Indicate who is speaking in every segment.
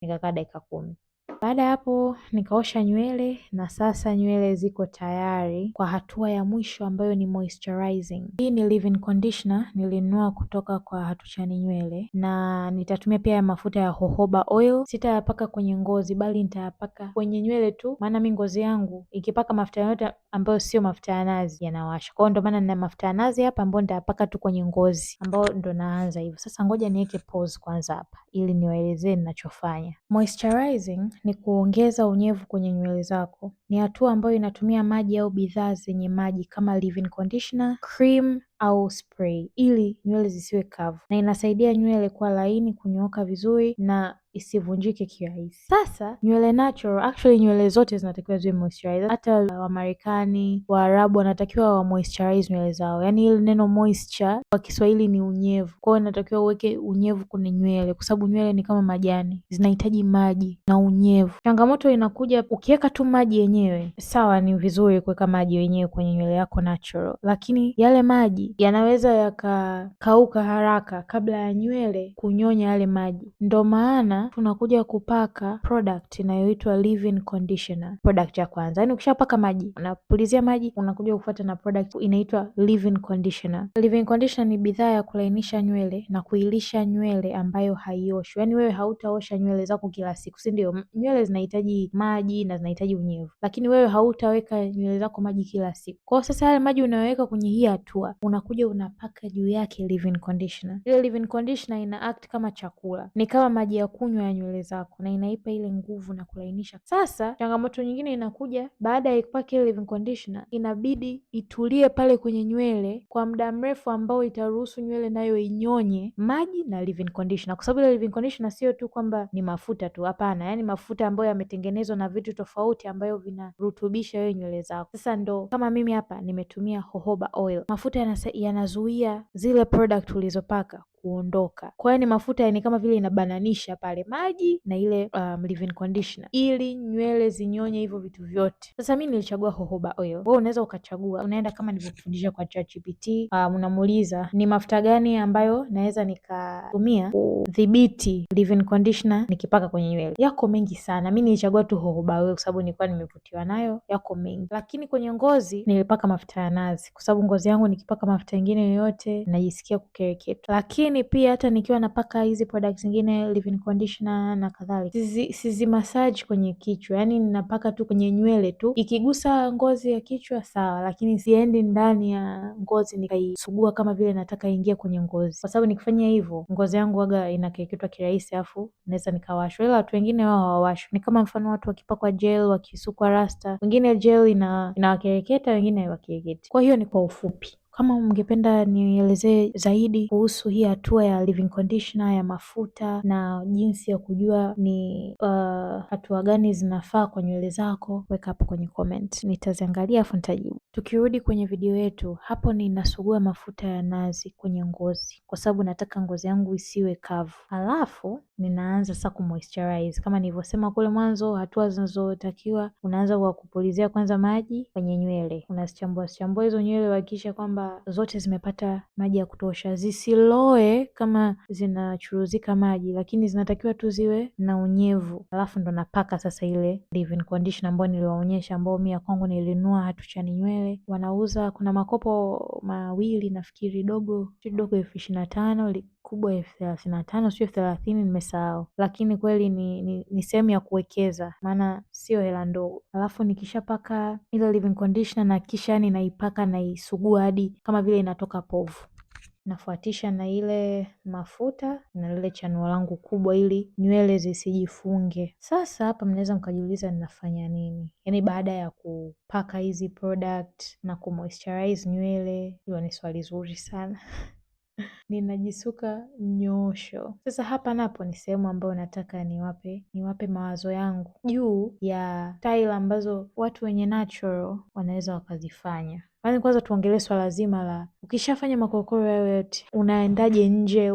Speaker 1: nikakaa dakika 10. Baada ya hapo nikaosha nywele na sasa nywele ziko tayari kwa hatua ya mwisho ambayo ni moisturizing. Hii ni leave-in conditioner nilinunua kutoka kwa Hatuchani Nywele na nitatumia pia ya mafuta ya jojoba oil. Sitayapaka kwenye ngozi bali nitayapaka kwenye nywele tu, maana mi ngozi yangu ikipaka mafuta yote ambayo sio mafuta ya nazi yanawasha. Kwa hiyo ndo maana nina mafuta ya nazi hapa ambayo nitayapaka tu kwenye ngozi, ambayo ndo naanza hivyo. Sasa ngoja niweke pause kwanza hapa ili niwaelezee ninachofanya. Moisturizing ni kuongeza unyevu kwenye nywele zako. Ni hatua ambayo inatumia maji au bidhaa zenye maji kama leave-in conditioner, cream au spray ili nywele zisiwe kavu, na inasaidia nywele kuwa laini, kunyooka vizuri na isivunjike kirahisi. Sasa nywele natural, actually nywele zote zinatakiwa ziwe moisturized. Hata Wamarekani, Waarabu wanatakiwa wa moisturize nywele zao. Yaani ile neno moisture kwa Kiswahili ni unyevu. Kwa hiyo inatakiwa uweke unyevu kwenye nywele kwa sababu nywele ni kama majani, zinahitaji maji na unyevu. Changamoto inakuja ukiweka tu maji yenyewe. Sawa, ni vizuri kuweka maji yenyewe kwenye nywele yako natural, lakini yale maji yanaweza yakakauka haraka kabla ya nywele kunyonya yale maji. Ndo maana tunakuja kupaka product inayoitwa leave-in conditioner. Product ya kwanza, yaani ukishapaka maji unapulizia maji, unakuja kufuata na product inaitwa leave-in conditioner. Leave-in conditioner ni bidhaa ya kulainisha nywele na kuilisha nywele ambayo haioshwi. Yaani wewe hautaosha nywele zako kila siku, si ndio? Nywele zinahitaji maji na zinahitaji unyevu, lakini wewe hautaweka nywele zako maji kila siku. Kwa hiyo sasa yale maji unayoweka kwenye hii hatua unakuja unapaka juu yake leave-in conditioner. Ile leave-in conditioner ina act kama chakula, ni kama maji ya kunywa ya nywele zako na inaipa ile nguvu na kulainisha. Sasa changamoto nyingine inakuja baada ya kupaka ile leave-in conditioner, inabidi itulie pale kwenye nywele kwa muda mrefu ambao itaruhusu nywele nayo inyonye maji na leave-in conditioner, kwa sababu ile leave-in conditioner sio tu kwamba ni mafuta tu, hapana, yani mafuta ambayo yametengenezwa na vitu tofauti ambayo vinarutubisha wewe nywele zako. Sasa ndo kama mimi hapa nimetumia jojoba oil, mafuta yanazuia zile product ulizopaka kuondoka. Kwa hiyo ni mafuta yani kama vile inabananisha pale maji na ile leave-in conditioner ili nywele zinyonye hivyo vitu vyote. Sasa mimi nilichagua jojoba oil. Wewe unaweza ukachagua, unaenda kama nilivyokufundisha kwa ChatGPT, unamuuliza ni mafuta gani ambayo naweza nikatumia kudhibiti leave-in conditioner nikipaka kwenye nywele. Yako mengi sana. Mimi nilichagua tu jojoba oil kwa sababu nilikuwa nimevutiwa nayo, yako mengi. Lakini kwenye ngozi nilipaka mafuta ya nazi kwa sababu ngozi yangu nikipaka mafuta mengine yoyote najisikia kukereketwa. Lakini pia hata nikiwa napaka hizi products zingine leave-in conditioner na kadhalika, sizi massage kwenye kichwa, yani ninapaka tu kwenye nywele tu, ikigusa ngozi ya kichwa sawa, lakini siendi ndani ya ngozi nikaisugua kama vile nataka ingia kwenye ngozi, kwa sababu nikifanya hivyo ngozi yangu waga inakereketwa kirahisi, afu naweza nikawashwa. Ila watu wengine wao hawawashwi, ni kama mfano watu wakipakwa gel, wakisukwa rasta, wengine gel inawakereketa, wengine haiwakereketi. Kwa hiyo ni kwa ufupi. Kama mngependa nielezee zaidi kuhusu hii hatua ya leave-in conditioner ya mafuta na jinsi ya kujua ni hatua gani zinafaa kwa nywele zako, weka hapo kwenye comment, nitaziangalia afu nitajibu. Tukirudi kwenye video yetu, hapo ninasugua mafuta ya nazi kwenye ngozi kwa sababu nataka ngozi yangu isiwe kavu. Halafu ninaanza sasa kumoisturize kama nilivyosema kule mwanzo. Hatua zinazotakiwa, unaanza kwa kupulizia kwanza maji kwenye nywele, unazichambua hizo nywele, uhakikisha kwamba zote zimepata maji ya kutosha, zisiloe kama zinachuruzika maji, lakini zinatakiwa tu ziwe na unyevu. Alafu ndo napaka sasa ile leave-in conditioner ambayo niliwaonyesha, ambayo mimi ya kwangu nilinunua Hatuchani Nywele, wanauza, kuna makopo mawili nafikiri, dogo 25,000, kubwa 35, sio 30, nimesahau, lakini kweli ni sehemu ya kuwekeza, maana sio hela ndogo. Alafu nikishapaka ile leave-in conditioner na kisha naipaka naisugua hadi kama vile inatoka povu, nafuatisha na ile mafuta na lile chanuo langu kubwa ili nywele zisijifunge. Sasa hapa mnaweza mkajiuliza ninafanya nini, yaani baada ya kupaka hizi product na kumoisturize nywele. Hilo ni swali zuri sana. Ninajisuka nyoosho. Sasa hapa napo ni sehemu ambayo nataka niwape mawazo yangu juu ya style ambazo watu wenye natural wanaweza wakazifanya. Kwanza tuongelee swala zima la ukishafanya makorokoro hayo yote unaendaje nje,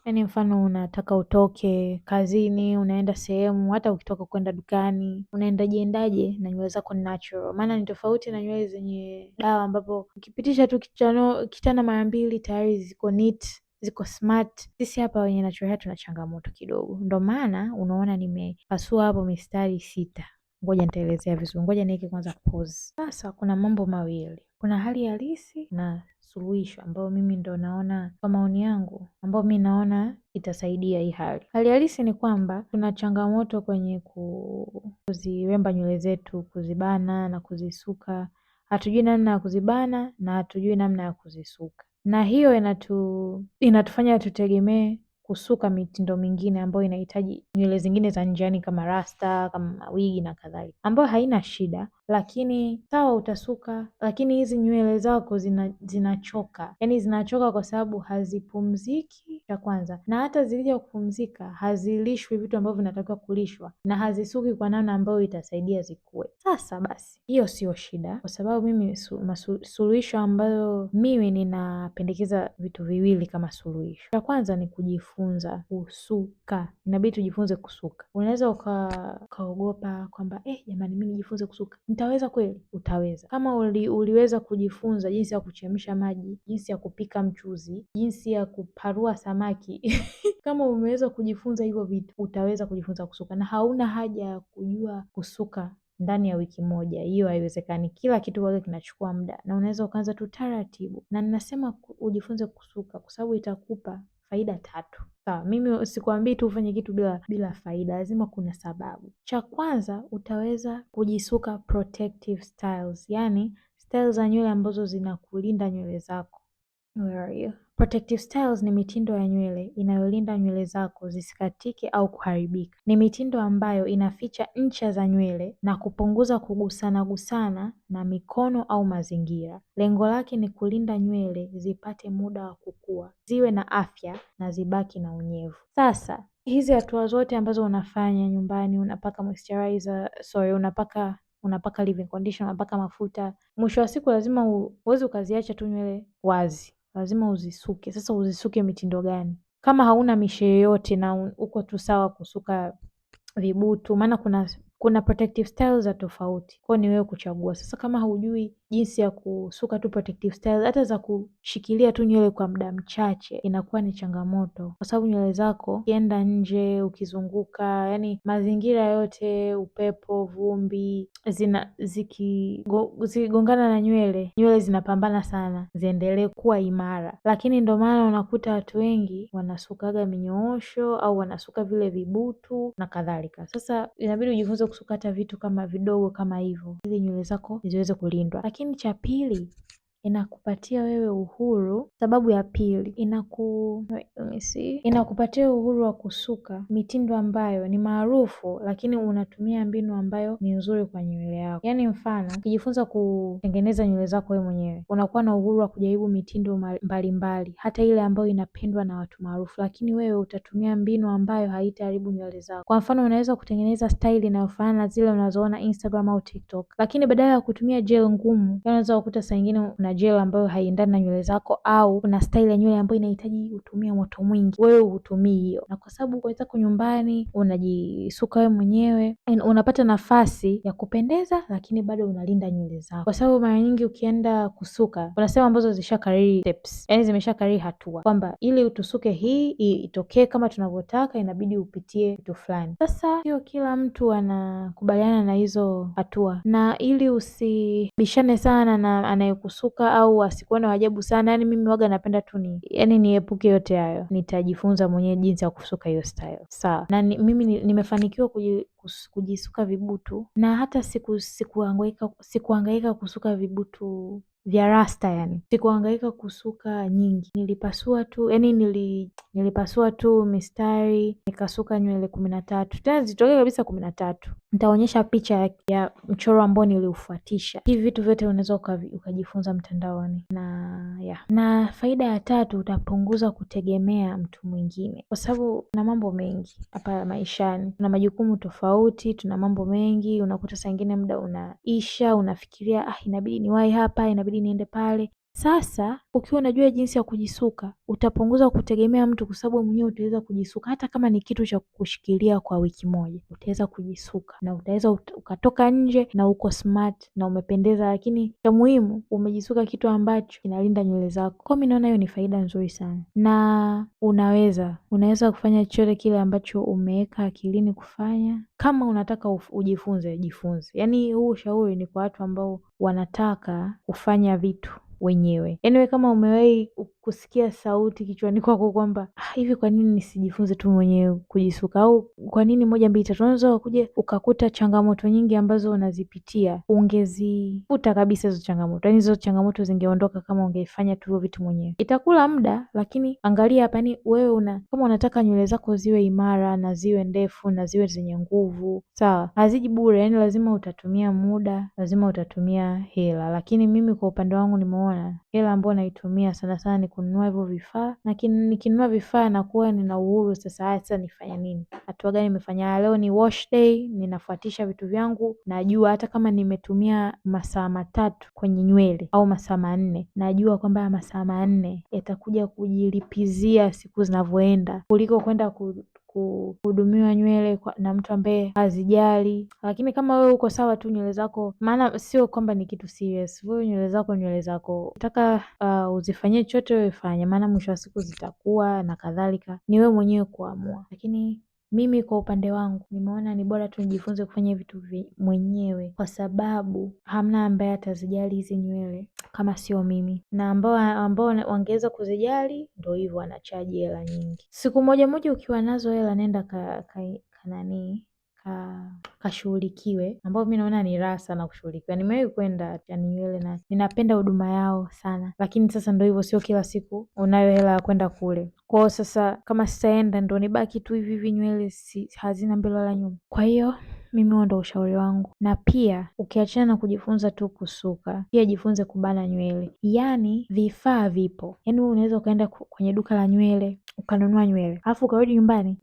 Speaker 1: yaani mfano unataka utoke kazini, unaenda sehemu, hata ukitoka kwenda dukani, unaendaje na nywele zako natural. Maana ni tofauti na nywele zenye dawa ambapo ukipitisha tu kitana mara mbili tayari ziko neat, ziko smart. Sisi hapa wenye natural hair tuna changamoto kidogo, ndo maana unaona nimepasua hapo mistari 6. Ngoja nitaelezea vizuri, ngoja niweke kwanza pause. Sasa kuna mambo mawili, kuna hali halisi na suluhisho ambayo mimi ndo naona kwa maoni yangu ambayo mimi naona itasaidia hii hali. Hali halisi ni kwamba tuna changamoto kwenye kuziremba nywele zetu, kuzibana na kuzisuka. Hatujui namna ya kuzibana na hatujui namna ya kuzisuka, na hiyo inatufanya tutegemee kusuka mitindo mingine ambayo inahitaji nywele zingine za nje, yani kama rasta, kama mawigi na kadhalika, ambayo haina shida, lakini sawa utasuka, lakini hizi nywele zako zinachoka, yani zinachoka kwa sababu hazipumziki, cha kwanza, na hata zikija kupumzika hazilishwi vitu ambavyo vinatakiwa kulishwa, na hazisuki kwa namna ambayo itasaidia zikue. Sasa basi, hiyo sio shida, kwa sababu mimi suluhisho ambayo mimi ninapendekeza vitu viwili kama suluhisho. Cha kwanza ni kujifunza kusuka. Inabidi tujifunze kusuka. Unaweza ukaogopa kwamba jamani, mimi nijifunze kusuka, nitaweza kweli? Utaweza kama uliweza kujifunza jinsi ya kuchemsha maji, jinsi ya kupika mchuzi, jinsi ya kuparua samaki kama umeweza kujifunza hivyo vitu, utaweza kujifunza kusuka, na hauna haja ya kujua kusuka ndani ya wiki moja. Hiyo haiwezekani. Kila kitu wake kinachukua muda, na unaweza ukaanza tu taratibu, na ninasema ujifunze kusuka kwa sababu itakupa faida 3. Sawa, mimi sikwambii tu ufanye kitu bila faida, lazima kuna sababu. Cha kwanza, utaweza kujisuka protective styles, yani style za nywele ambazo zinakulinda nywele zako. Where are you? Protective styles ni mitindo ya nywele inayolinda nywele zako zisikatike au kuharibika. Ni mitindo ambayo inaficha ncha za nywele na kupunguza kugusana na mikono au mazingira. Lengo lake ni kulinda nywele zipate muda wa kukua, ziwe na afya na zibaki na unyevu. Sasa hizi hatua zote ambazo unafanya nyumbani, unapaka moisturizer, unapaka leave-in conditioner, unapaka mafuta, mwisho wa siku lazima huwezi ukaziacha tu nywele wazi, lazima uzisuke. Sasa uzisuke mitindo gani kama hauna mishe yoyote na uko tu sawa kusuka vibutu? Maana kuna protective styles za tofauti, kwa ni wewe kuchagua. Sasa kama haujui jinsi ya kusuka tu protective styles, hata za kushikilia tu nywele kwa muda mchache inakuwa ni changamoto, kwa sababu nywele zako ukienda nje, ukizunguka, yani mazingira yote, upepo, vumbi, zikigongana na nywele zinapambana sana ziendelee kuwa imara. Lakini ndo maana unakuta watu wengi wanasukaga minyoosho au wanasuka vile vibutu na kadhalika. Sasa inabidi ujifunze kusuka hata vitu kama vidogo kama hivyo, ili nywele zako ziweze kulindwa. Lakini cha pili, inakupatia wewe uhuru. Sababu ya pili, inakupatia uhuru wa kusuka mitindo ambayo ni maarufu, lakini unatumia mbinu ambayo ni nzuri kwa nywele yako. Yani mfano, ukijifunza kutengeneza nywele zako wewe mwenyewe, unakuwa na uhuru wa kujaribu mitindo mbalimbali, hata ile ambayo inapendwa na watu maarufu, lakini wewe utatumia mbinu ambayo haitaharibu nywele zako. Kwa mfano, unaweza kutengeneza style inayofanana na zile unazoona Instagram au TikTok, lakini badala ya kutumia gel ngumu, unaweza kukuta saa nyingine una gel ambayo haiendani na nywele zako, au kuna style ya nywele ambayo inahitaji utumia moto mwingi, wewe hutumii hiyo. Na kwa sababu uko zako nyumbani unajisuka wewe mwenyewe, unapata nafasi ya kupendeza, lakini bado unalinda nywele zako. Kwa sababu mara nyingi ukienda kusuka, kuna sehemu ambazo zishakariri steps, yani zimeshakariri hatua kwamba ili utusuke hii itokee kama tunavyotaka inabidi upitie kitu fulani. Sasa sio kila mtu anakubaliana na hizo hatua, na ili usibishane sana na anayekusuka au asikuone ajabu sana, yani mimi waga napenda tu niepuke yote hayo, nitajifunza mwenyewe jinsi ya kusuka hiyo style. Sawa, na mimi nimefanikiwa kujisuka vibutu, na hata sikuhangaika kusuka vibutu vya rasta, yani sikuhangaika kusuka nyingi, nilipasua tu, yani nilipasua tu mistari, nikasuka nywele 13, tena zitokee kabisa 13. Nitaonyesha picha ya mchoro ambao niliufuatisha. Hivi vitu vyote unaweza ukajifunza mtandaoni. Na faida ya 3, utapunguza kutegemea mtu mwingine, kwa sababu tuna mambo mengi hapa maishani, tuna majukumu tofauti, tuna mambo mengi. Unakuta saa nyingine muda unaisha, unafikiria inabidi niwahi hapa, inabidi niende pale, Sasa ukiwa unajua jinsi ya kujisuka, utapunguza kutegemea mtu, kwa sababu mwenyewe utaweza kujisuka. Hata kama ni kitu cha kushikilia kwa wiki moja, utaweza kujisuka na utaweza ukatoka nje na uko smart na umependeza, lakini cha muhimu umejisuka kitu ambacho kinalinda nywele zako. Kwa mimi naona hiyo ni faida nzuri sana, na unaweza kufanya chochote kile ambacho umeweka akilini kufanya. Kama unataka ujifunze, jifunze. Yaani huu ushauri ni kwa watu ambao wanataka kufanya vitu wenyewe. Yaani wewe kama umewahi kusikia sauti kichwani kwako kwamba hivi kwa nini nisijifunze tu mwenyewe kujisuka, au kwa nini moja mbili tatu, unaweza kuja ukakuta changamoto nyingi ambazo unazipitia ungezifuta kabisa hizo changamoto. Yaani hizo changamoto zingeondoka kama ungefanya tu vitu mwenyewe. Itakula muda, lakini angalia hapa, ni wewe kama unataka nywele zako ziwe imara na ziwe ndefu na ziwe zenye nguvu, sawa, haziji bure. Yaani lazima utatumia muda, lazima utatumia hela, lakini mimi kwa upande wangu nimeona hela ambayo naitumia sana sana ni kununua hivyo vifaa, na nikinunua vifaa nakuwa nina uhuru sasa. Sasa nifanya nini? Hatua gani nimefanya? Leo ni wash day, ninafuatisha vitu vyangu, najua hata kama nimetumia masaa 3 kwenye nywele au masaa 4, najua kwamba masaa 4 yatakuja kujilipizia siku zinavyoenda, kuliko kwenda kuhudumiwa nywele na mtu ambaye hazijali. Lakini kama wewe uko sawa tu nywele zako, maana sio kwamba ni kitu serious, wewe nywele zako unataka uzifanyie chochote, wewe fanya, maana mwisho wa siku zitakuwa na kadhalika, ni wewe mwenyewe kuamua. Lakini mimi kwa upande wangu nimeona ni bora tu nijifunze kufanya vitu mwenyewe, kwa sababu hamna ambaye atazijali hizi nywele kama sio mimi, na ambao wangeweza kuzijali ndio hivyo wanachaji hela nyingi. Siku moja ukiwa nazo hela, nenda kashughulikiwe, ambao mimi naona ni raha sana kushughulikiwa. Nimewahi kwenda nywele na ninapenda huduma yao sana, lakini sasa ndio hivyo, sio kila siku unayo hela ya kwenda kule. Kwao sasa kama sitaenda, ndo nibaki tu hivi nywele hazina mbele wala nyuma. Kwa hiyo mimi huo ndo ushauri wangu. Na pia ukiachana na kujifunza tu kusuka, pia jifunze kubana nywele. Yaani vifaa vipo, yaani wewe unaweza ukaenda kwenye duka la nywele ukanunua nywele, alafu ukarudi nyumbani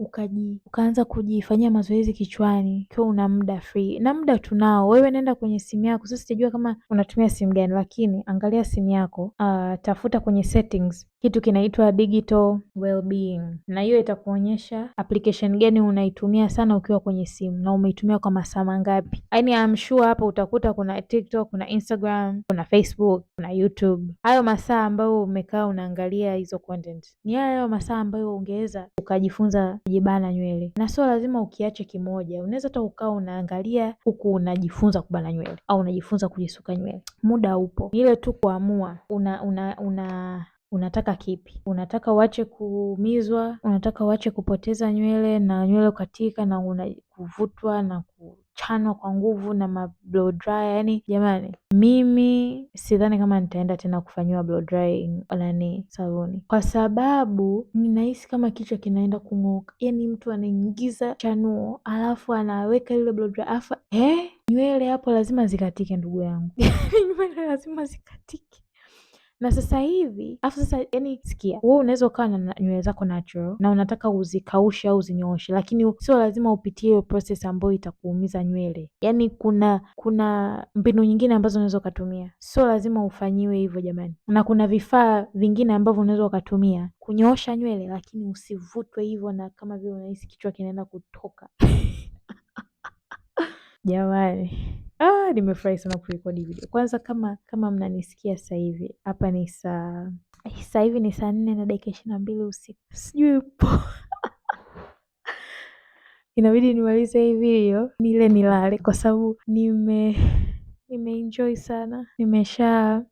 Speaker 1: ukaanza kujifanyia mazoezi kichwani ukiwa una muda free. Na muda tunao, wewe nenda kwenye simu yako. Sasa sijajua kama unatumia simu gani, lakini angalia simu yako, tafuta kwenye settings kitu kinaitwa digital well-being, na hiyo itakuonyesha application gani unaitumia sana ukiwa kwenye simu na umeitumia kwa masaa mangapi. Yaani I'm sure hapa utakuta kuna TikTok, kuna Instagram, kuna Facebook, kuna YouTube. Hayo masaa ambayo umekaa unaangalia hizo content ni hayo masaa ambayo ungeweza ukajifunza kujibana nywele, na sio lazima ukiache kimoja. Unaweza hata ukaa unaangalia huku unajifunza kubana nywele au unajifunza kujisuka nywele. Muda upo, ile tu kuamua unataka kipi. Unataka uache kuumizwa, unataka uache kupoteza nywele na nywele katika na kuvutwa na kuchanwa kwa nguvu na blow dry. Yaani jamani, mimi sidhani kama nitaenda tena kufanyiwa blow dry saloni, kwa sababu ninahisi kama kichwa kinaenda kung'oka. Yaani mtu anaingiza chanuo alafu anaweka ile blow dry, alafu nywele hapo lazima zikatike, ndugu yangu. Nywele lazima zikatike. Na sasa hivi yani sikia, wewe unaweza ukawa na nywele zako natural na unataka uzikaushe au uzinyooshe, lakini sio lazima upitie hiyo process ambayo itakuumiza nywele. Yaani kuna mbinu nyingine ambazo unaweza ukatumia, sio lazima ufanyiwe hivyo jamani. Na kuna vifaa vingine ambavyo unaweza ukatumia kunyoosha nywele, lakini usivutwe hivyo na kama vile unahisi kichwa kinaenda kutoka. Jamani, nimefurahi sana kurekodi video. Kwanza kama mnanisikia sasa hivi, hapa ni sasa hivi ni saa 4 na dakika 22 usiku. Sijui inabidi nimalize hii video nilale, kwa sababu nimeenjoy sana.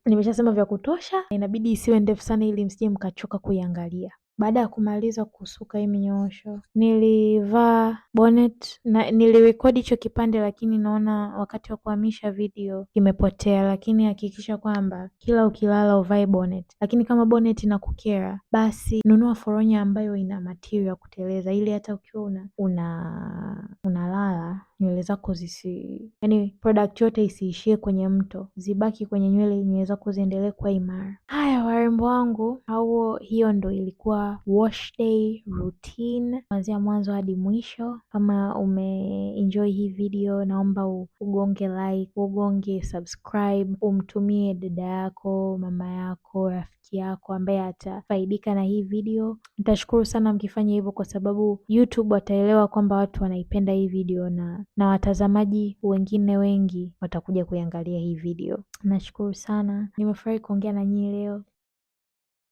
Speaker 1: Nimeshasema vya kutosha, inabidi isiwe ndefu sana ili msije mkachoka kuiangalia. Baada ya kumaliza kusuka hii minyoosho, nilivaa bonnet na nilirekodi hicho kipande, lakini naona wakati wa kuhamisha video kimepotea. Lakini hakikisha kwamba kila ukilala uvae bonnet. Lakini kama bonnet inakukera, basi nunua foronya ambayo ina material kuteleza, ili hata ukiwa unalala nywele zako yani product yote isiishie kwenye mto, zibaki kwenye nywele zako ziendelee kuwa imara. Haya warembo wangu, hiyo ndo ilikuwa wash day routine kuanzia mwanzo hadi mwisho. Kama umeenjoy hii video, naomba ugonge like, ugonge subscribe, umtumie dada yako, mama yako, rafiki yako ambaye atafaidika na hii video. Nitashukuru sana mkifanya hivyo, kwa sababu YouTube wataelewa kwamba watu wanaipenda hii video na watazamaji wengine wengi watakuja kuiangalia hii video. Nashukuru sana, nimefurahi kuongea na nyinyi leo.